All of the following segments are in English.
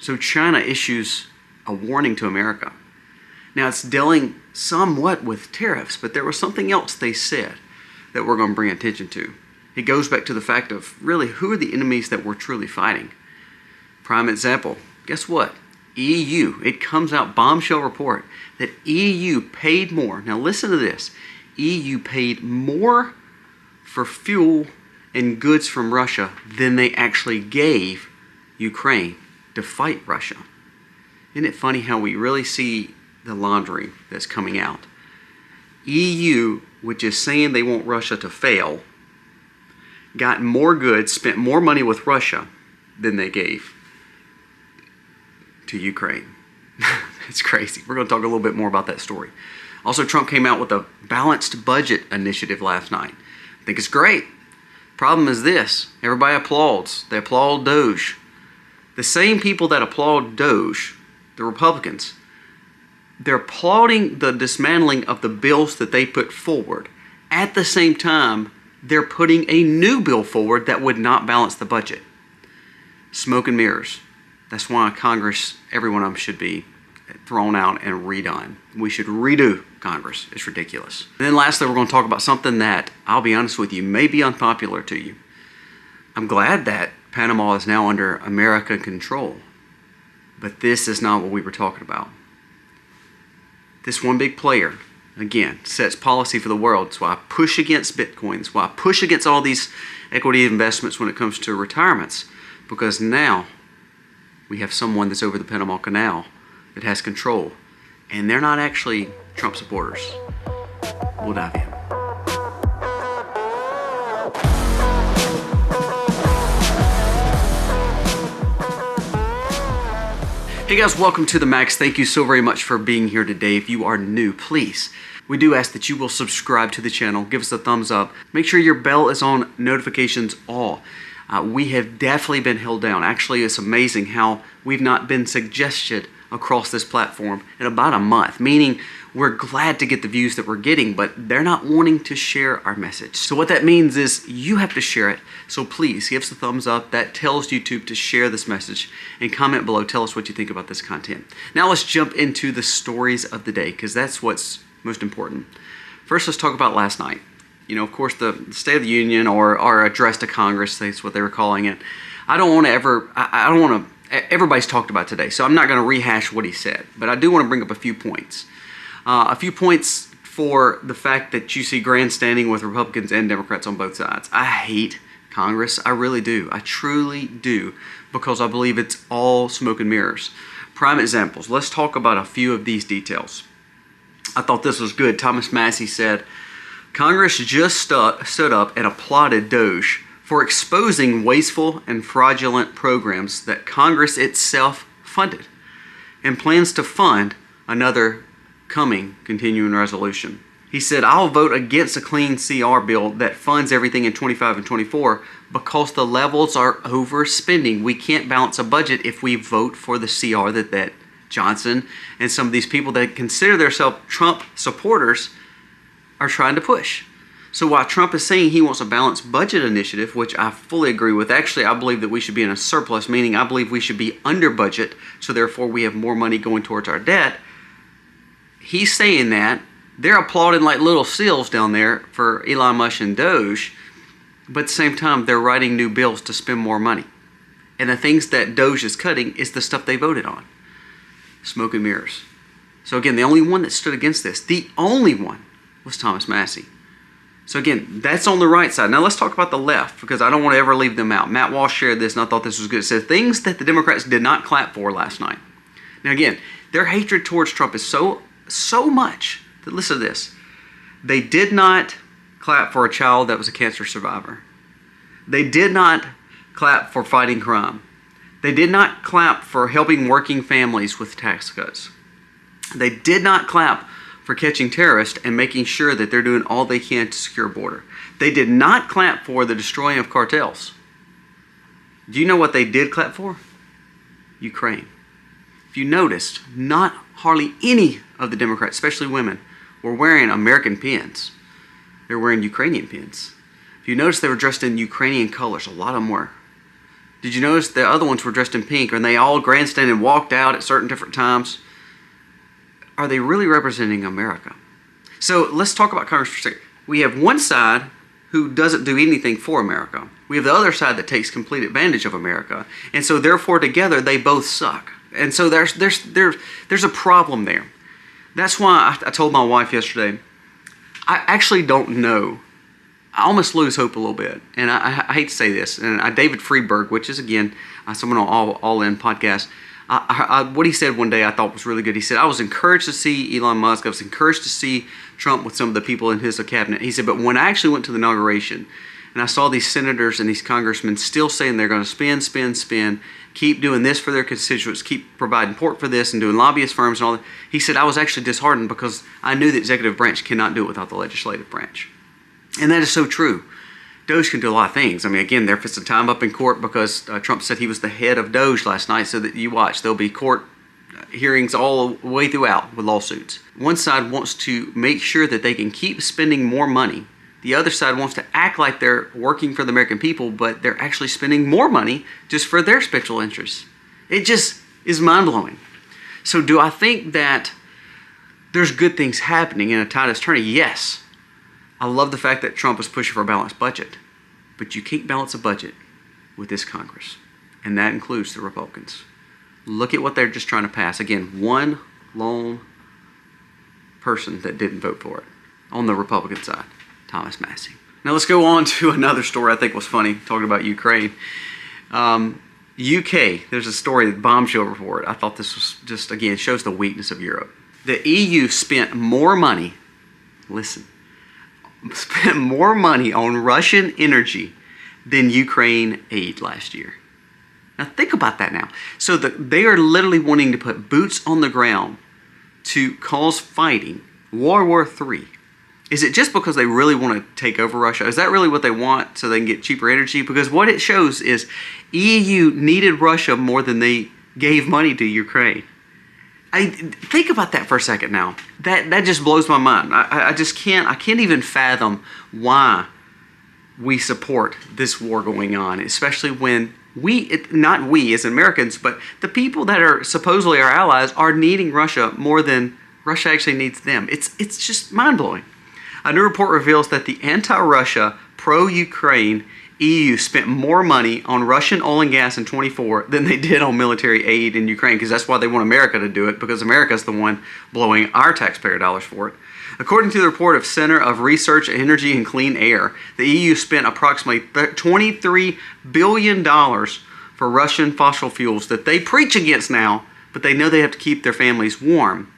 So China issues a warning to America. Now it's dealing somewhat with tariffs, but there was something else they said that we're going to bring attention to. It goes back to the fact of really who are the enemies that we're truly fighting. Prime example, guess what? EU, it comes out, bombshell report, that EU paid more. Now listen to this. EU paid more for fuel and goods from Russia than they actually gave Ukraine to fight Russia. Isn't it funny how we really see the laundering that's coming out? EU, which is saying they want Russia to fail, got more goods, spent more money with Russia than they gave to Ukraine. It's crazy. We're going to talk a little bit more about that story. Also, Trump came out with a balanced budget initiative last night. I think it's great. Problem is this. Everybody applauds. They applaud Doge. The same people that applaud Doge, the Republicans, they're applauding the dismantling of the bills that they put forward. At the same time, they're putting a new bill forward that would not balance the budget. Smoke and mirrors. That's why Congress, every one of them should be thrown out and redone. We should redo Congress. It's ridiculous. And then lastly, we're going to talk about something that, I'll be honest with you, may be unpopular to you. I'm glad that Panama is now under American control, but this is not what we were talking about. This one big player, again, sets policy for the world. That's why I push against Bitcoin. That's why I push against all these equity investments when it comes to retirements, because now we have someone that's over the Panama Canal that has control, and they're not actually Trump supporters. We'll dive in. Hey guys, welcome to the Max. Thank you so very much for being here today. If you are new, please, we do ask that you will subscribe to the channel, give us a thumbs up, make sure your bell is on notifications all. We have definitely been held down. Actually, it's amazing how we've not been suggested across this platform in about a month, meaning we're glad to get the views that we're getting, but they're not wanting to share our message. So what that means is you have to share it. So please give us a thumbs up. That tells YouTube to share this message, and comment below. Tell us what you think about this content. Now let's jump into the stories of the day, because that's what's most important. First, let's talk about last night. You know, of course, the State of the Union or our address to Congress, that's what they were calling it. I don't want to everybody's talked about today, so I'm not going to rehash what he said, but I do want to bring up a few points. A few points for the fact that you see grandstanding with Republicans and Democrats on both sides. I hate Congress. I really do. I truly do, because I believe it's all smoke and mirrors. Prime examples. Let's talk about a few of these details. I thought this was good. Thomas Massey said, Congress just stood up and applauded Doge for exposing wasteful and fraudulent programs that Congress itself funded, and plans to fund another coming continuing resolution. He said, I'll vote against a clean CR bill that funds everything in 25 and 24 because the levels are overspending. We can't balance a budget if we vote for the CR that Johnson and some of these people that consider themselves Trump supporters are trying to push. So while Trump is saying he wants a balanced budget initiative, which I fully agree with, actually I believe that we should be in a surplus, meaning I believe we should be under budget, so therefore we have more money going towards our debt. He's saying that. They're applauding like little seals down there for Elon Musk and Doge, but at the same time they're writing new bills to spend more money. And the things that Doge is cutting is the stuff they voted on. Smoke and mirrors. So again, the only one that stood against this, the only one, was Thomas Massey. So again, that's on the right side. Now let's talk about the left, because I don't want to ever leave them out. Matt Walsh shared this, and I thought this was good. It said things that the Democrats did not clap for last night. Now again, their hatred towards Trump is so much that, listen to this. They did not clap for a child that was a cancer survivor. They did not clap for fighting crime. They did not clap for helping working families with tax cuts. They did not clap for catching terrorists and making sure that they're doing all they can to secure a border. They did not clap for the destroying of cartels. Do you know what they did clap for? Ukraine. If you noticed, not hardly any of the Democrats, especially women, were wearing American pins. They were wearing Ukrainian pins. If you notice, they were dressed in Ukrainian colors. A lot of them were. Did you notice the other ones were dressed in pink and they all grandstand and walked out at certain different times? Are they really representing America? So let's talk about Congress for a second. We have one side who doesn't do anything for America. We have the other side that takes complete advantage of America. And so therefore together they both suck. And so there's a problem there. That's why I told my wife yesterday, I actually don't know. I almost lose hope a little bit. And I hate to say this. And David Freeberg, which is again someone on All In podcast, what he said one day I thought was really good. He said, I was encouraged to see Elon Musk. I was encouraged to see Trump with some of the people in his cabinet. He said, but when I actually went to the inauguration and I saw these senators and these congressmen still saying they're going to spend, keep doing this for their constituents, keep providing pork for this and doing lobbyist firms and all that. He said, I was actually disheartened because I knew the executive branch cannot do it without the legislative branch. And that is so true. Doge can do a lot of things. I mean, again, they're fixing time up in court because Trump said he was the head of Doge last night, so that you watch. There'll be court hearings all the way throughout with lawsuits. One side wants to make sure that they can keep spending more money. The other side wants to act like they're working for the American people, but they're actually spending more money just for their special interests. It just is mind-blowing. So do I think that there's good things happening in a tide that's turning? Yes. I love the fact that Trump is pushing for a balanced budget, but you can't balance a budget with this Congress, and that includes the Republicans. Look at what they're just trying to pass. Again, one lone person that didn't vote for it on the Republican side, Thomas Massie. Now let's go on to another story I think was funny, talking about Ukraine. UK, there's a story, the bombshell report. I thought this was just, again, shows the weakness of Europe. The EU spent more money, spent more money on Russian energy than Ukraine aid last year. Now think about that now. So they are literally wanting to put boots on the ground to cause fighting, World War III. Is it just because they really want to take over Russia? Is that really what they want so they can get cheaper energy? Because what it shows is EU needed Russia more than they gave money to Ukraine. Think about that for a second now. That just blows my mind. I can't even fathom why we support this war going on, especially when not we as Americans, but the people that are supposedly our allies are needing Russia more than Russia actually needs them. It's just mind-blowing. A new report reveals that the anti-Russia, pro-Ukraine EU spent more money on Russian oil and gas in 24 than they did on military aid in Ukraine, because that's why they want America to do it, because America's the one blowing our taxpayer dollars for it. According to the report of Center of Research, Energy and Clean Air, the EU spent approximately $23 billion for Russian fossil fuels that they preach against now, but they know they have to keep their families warm,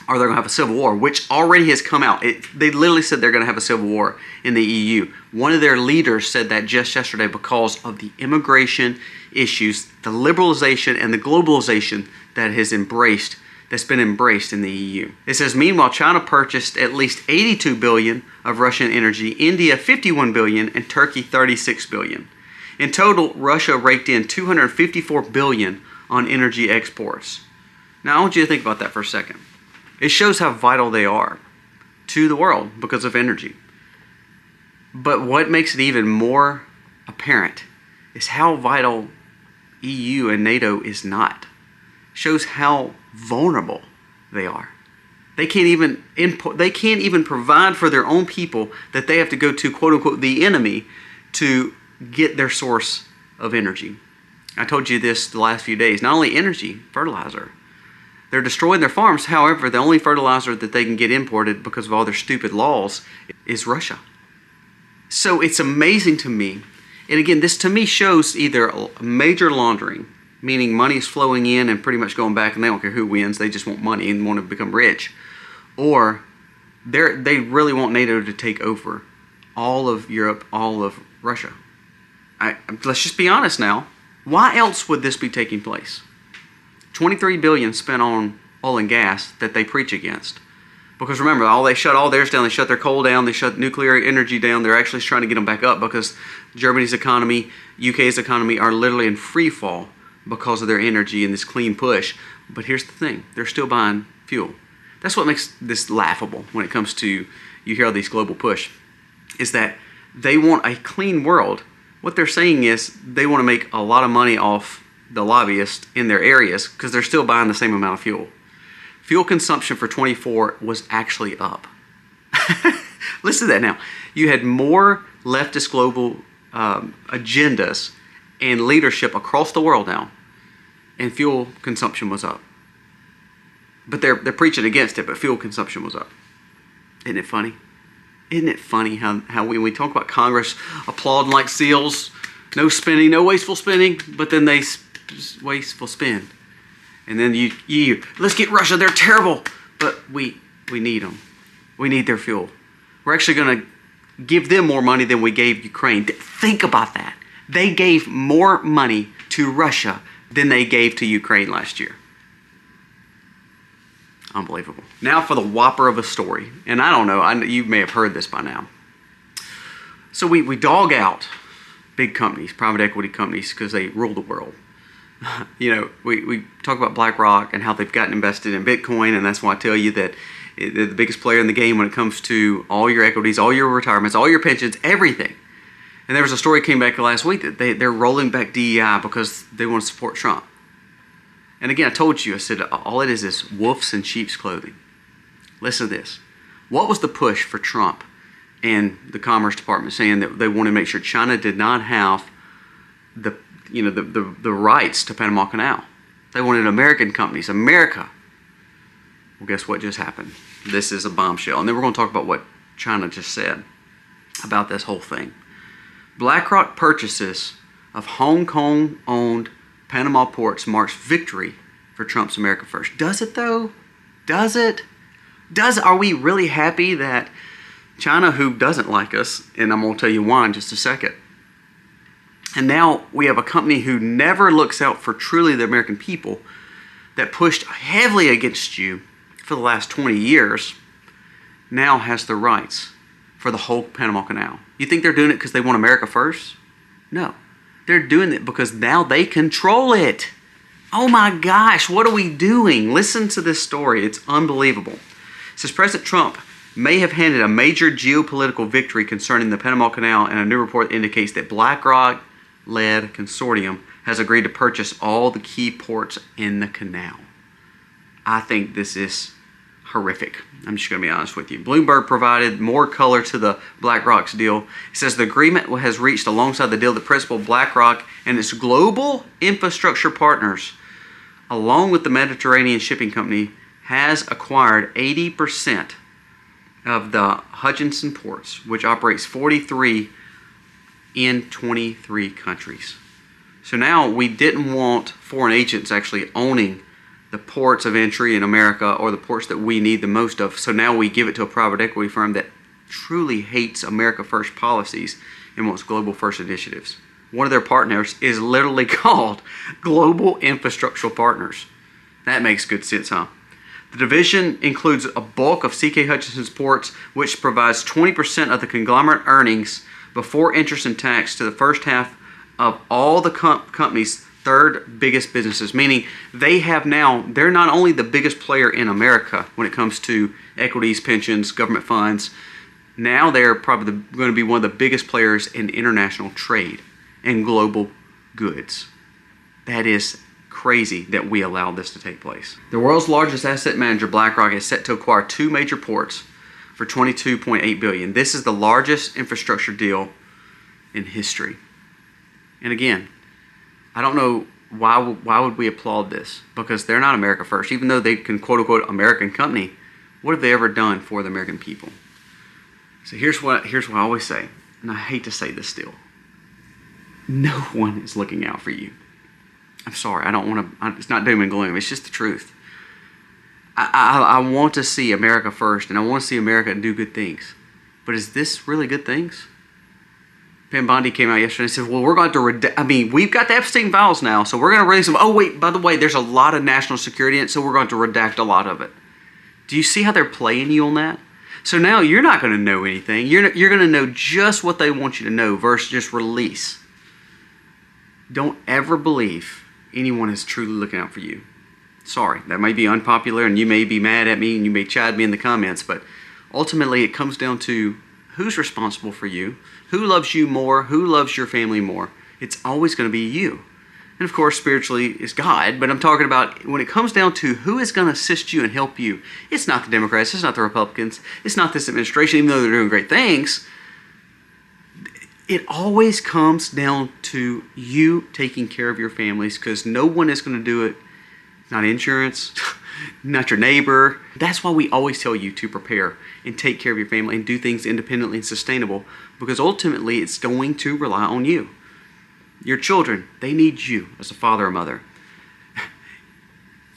or they're going to have a civil war, which already has come out. They literally said they're going to have a civil war in the EU. One of their leaders said that just yesterday because of the immigration issues, the liberalization and the globalization that's been embraced in the EU. It says, meanwhile, China purchased at least $82 billion of Russian energy, India $51 billion, and Turkey $36 billion. In total, Russia raked in $254 billion on energy exports. Now, I want you to think about that for a second. It shows how vital they are to the world because of energy. But what makes it even more apparent is how vital EU and NATO is not. Shows how vulnerable they are. They can't even provide for their own people, that they have to go to, quote unquote, the enemy to get their source of energy. I told you this the last few days. Not only energy, fertilizer. They're destroying their farms. However, the only fertilizer that they can get imported because of all their stupid laws is Russia. So it's amazing to me. And again, this to me shows either a major laundering, meaning money is flowing in and pretty much going back, and they don't care who wins. They just want money and want to become rich. Or they really want NATO to take over all of Europe, all of Russia. Let's just be honest now. Why else would this be taking place? $23 billion spent on oil and gas that they preach against. Because remember, they shut all theirs down. They shut their coal down. They shut nuclear energy down. They're actually trying to get them back up because Germany's economy, UK's economy are literally in free fall because of their energy and this clean push. But here's the thing. They're still buying fuel. That's what makes this laughable when it comes to, you hear all these global push, is that they want a clean world, What they're saying is they want to make a lot of money off the lobbyists in their areas because they're still buying the same amount of fuel. Fuel consumption for 24 was actually up. Listen to that now. You had more leftist global agendas and leadership across the world now, and fuel consumption was up. But they're preaching against it, but fuel consumption was up. Isn't it funny? Isn't it funny how we talk about Congress applauding like seals, no spending, no wasteful spending, but then they wasteful spend. And then you let's get Russia, they're terrible, but we need them. We need their fuel. We're actually going to give them more money than we gave Ukraine. Think about that. They gave more money to Russia than they gave to Ukraine last year. Unbelievable. Now for the whopper of a story. And I don't know, you may have heard this by now. So we dog out big companies, private equity companies, because they rule the world. You know, we talk about BlackRock and how they've gotten invested in Bitcoin, and that's why I tell you that they're the biggest player in the game when it comes to all your equities, all your retirements, all your pensions, everything. And there was a story came back last week that they're rolling back DEI because they want to support Trump. And again, I told you, I said, all it is wolves in sheep's clothing. Listen to this. What was the push for Trump and the Commerce Department saying that they wanted to make sure China did not have the rights to Panama Canal? They wanted American companies, America. Well, guess what just happened? This is a bombshell. And then we're going to talk about what China just said about this whole thing. BlackRock purchases of Hong Kong-owned Panama ports marks victory for Trump's America First. Does it though? Does it? Are we really happy that China, who doesn't like us, and I'm going to tell you why in just a second. And now we have a company who never looks out for truly the American people, that pushed heavily against you for the last 20 years, now has the rights for the whole Panama Canal. You think they're doing it because they want America first? No. They're doing it because now they control it. Oh my gosh, what are we doing? Listen to this story. It's unbelievable. It says President Trump may have handed a major geopolitical victory concerning the Panama Canal, and a new report indicates that BlackRock-led consortium has agreed to purchase all the key ports in the canal. I think this is horrific. I'm just going to be honest with you. Bloomberg provided more color to the BlackRock's deal. It says the agreement has reached alongside the deal that principal BlackRock and its global infrastructure partners, along with the Mediterranean Shipping Company, has acquired 80% of the Hutchinson ports, which operates 43 in 23 countries. So now we didn't want foreign agents actually owning the ports of entry in America, or the ports that we need the most of. So now we give it to a private equity firm that truly hates America First policies and wants global first initiatives. One of their partners is literally called Global Infrastructural Partners. That makes good sense, huh? The division includes a bulk of CK Hutchinson's ports, which provides 20% of the conglomerate earnings before interest and tax to the first half of all the company's third biggest businesses, meaning they're not only the biggest player in America when it comes to equities, pensions, government funds, now they're probably going to be one of the biggest players in international trade and global goods. That is crazy that we allowed this to take place. The world's largest asset manager, BlackRock, is set to acquire 2 major ports for $22.8 billion. This is the largest infrastructure deal in history. And again, I don't know why would we applaud this? Because they're not America First. Even though they can quote-unquote American company, what have they ever done for the American people? So here's what I always say, and I hate to say this still. No one is looking out for you. I'm sorry, I don't want to, it's not doom and gloom, it's just the truth. I want to see America first, and I want to see America do good things. But is this really good things? Pam Bondi came out yesterday and said, well, we're going to we've got the Epstein files now, so we're going to release them. Oh, wait, by the way, there's a lot of national security in it, so we're going to redact a lot of it. Do you see how they're playing you on that? So now you're not going to know anything. You're going to know just what they want you to know versus just release. Don't ever believe anyone is truly looking out for you. Sorry, that may be unpopular, and you may be mad at me, and you may chide me in the comments, but ultimately it comes down to who's responsible for you, who loves you more, who loves your family more. It's always going to be you. And of course, spiritually is God, but I'm talking about when it comes down to who is going to assist you and help you. It's not the Democrats, it's not the Republicans, it's not this administration, even though they're doing great things. It always comes down to you taking care of your families, because no one is going to do it. Not insurance, not your neighbor. That's why we always tell you to prepare and take care of your family and do things independently and sustainable, because ultimately it's going to rely on you. Your children, they need you as a father or mother.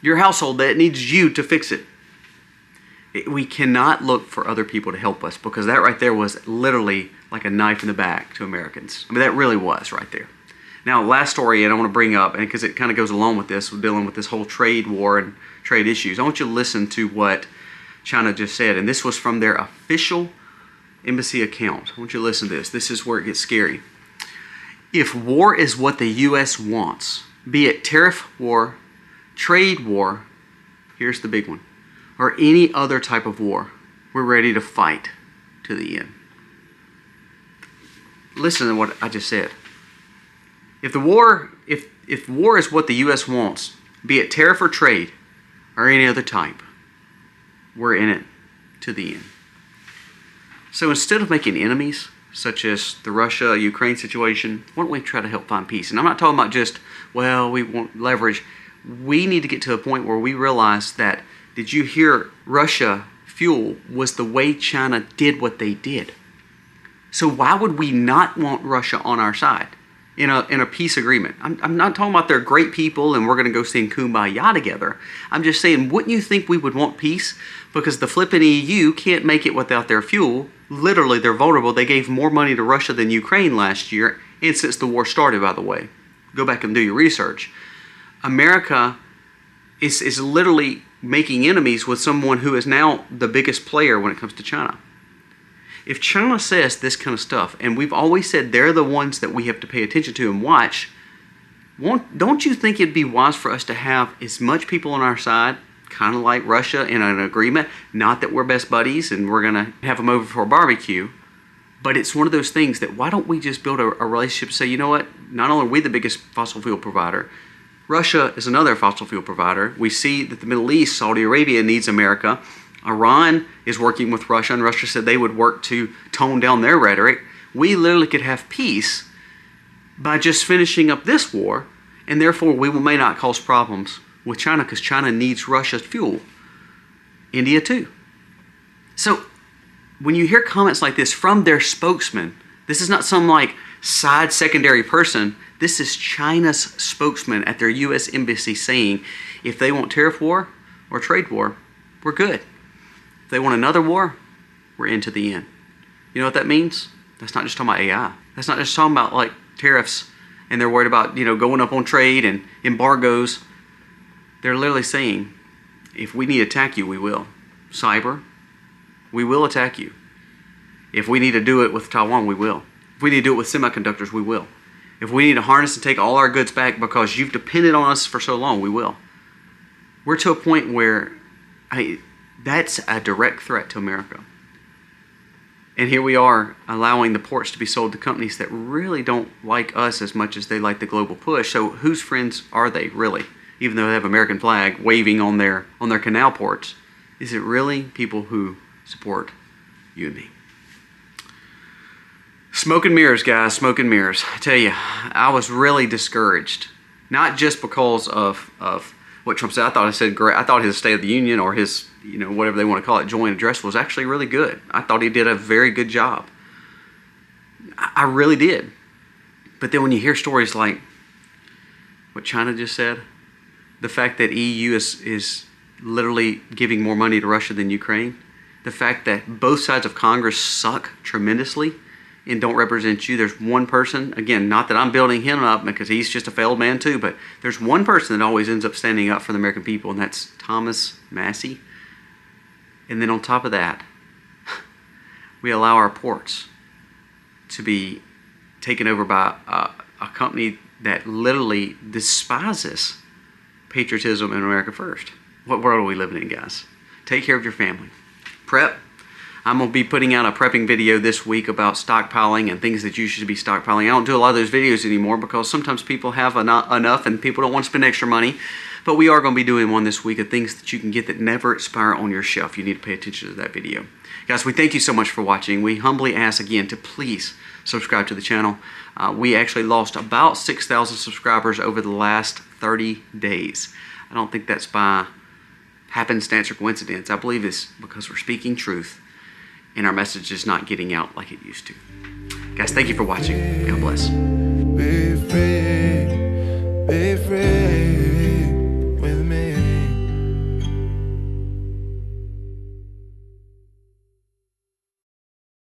Your household, that needs you to fix it. We cannot look for other people to help us, because that right there was literally like a knife in the back to Americans. I mean, that really was right there. Now, last story, and I want to bring up, and because it kind of goes along with this, we're dealing with this whole trade war and trade issues. I want you to listen to what China just said, and this was from their official embassy account. I want you to listen to this. This is where it gets scary. If war is what the U.S. wants, be it tariff war, trade war, here's the big one, or any other type of war, we're ready to fight to the end. Listen to what I just said. If war is what the U.S. wants, be it tariff or trade, or any other type, we're in it to the end. So instead of making enemies, such as the Russia-Ukraine situation, why don't we try to help find peace? And I'm not talking about just, well, we want leverage. We need to get to a point where we realize that, did you hear, Russia fuel was the way China did what they did. So why would we not want Russia on our side in a peace agreement? I'm not talking about they're great people and we're going to go sing Kumbaya together. I'm just saying, wouldn't you think we would want peace? Because the flippin' EU can't make it without their fuel. Literally, they're vulnerable. They gave more money to Russia than Ukraine last year, and since the war started, by the way. Go back and do your research. America is literally making enemies with someone who is now the biggest player when it comes to China. If China says this kind of stuff, and we've always said they're the ones that we have to pay attention to and watch, don't you think it'd be wise for us to have as much people on our side, kind of like Russia, in an agreement? Not that we're best buddies and we're going to have them over for a barbecue, but it's one of those things that, why don't we just build a relationship and say, you know what, not only are we the biggest fossil fuel provider, Russia is another fossil fuel provider. We see that the Middle East, Saudi Arabia, needs America. Iran is working with Russia, and Russia said they would work to tone down their rhetoric. We literally could have peace by just finishing up this war, and therefore we may not cause problems with China, because China needs Russia's fuel. India too. So when you hear comments like this from their spokesman, this is not some like side secondary person. This is China's spokesman at their U.S. embassy saying, if they want tariff war or trade war, we're good. If they want another war, we're into the end. You know what that means? That's not just talking about AI. That's not just talking about like tariffs and they're worried about, going up on trade and embargoes. They're literally saying, if we need to attack you, we will. Cyber, we will attack you. If we need to do it with Taiwan, we will. If we need to do it with semiconductors, we will. If we need to harness and take all our goods back because you've depended on us for so long, we will. We're to a point where that's a direct threat to America. And here we are allowing the ports to be sold to companies that really don't like us as much as they like the global push. So whose friends are they really? Even though they have American flag waving on their canal ports, is it really people who support you and me? Smoke and mirrors, guys, smoke and mirrors. I tell you, I was really discouraged. Not just because of what Trump said. I thought he said great. I thought his State of the Union, or his, whatever they want to call it, joint address, was actually really good. I thought he did a very good job. I really did. But then when you hear stories like what China just said, the fact that EU is literally giving more money to Russia than Ukraine, the fact that both sides of Congress suck tremendously and don't represent you. There's one person, again, not that I'm building him up because he's just a failed man too, but there's one person that always ends up standing up for the American people, and that's Thomas Massey. And then on top of that, we allow our ports to be taken over by a company that literally despises patriotism and America first. What world are we living in, guys? Take care of your family. Prep. I'm going to be putting out a prepping video this week about stockpiling and things that you should be stockpiling. I don't do a lot of those videos anymore because sometimes people have enough and people don't want to spend extra money. But we are going to be doing one this week of things that you can get that never expire on your shelf. You need to pay attention to that video. Guys, we thank you so much for watching. We humbly ask again to please subscribe to the channel. We actually lost about 6,000 subscribers over the last 30 days. I don't think that's by happenstance or coincidence. I believe it's because we're speaking truth and our message is not getting out like it used to. Guys, thank you for watching. God bless.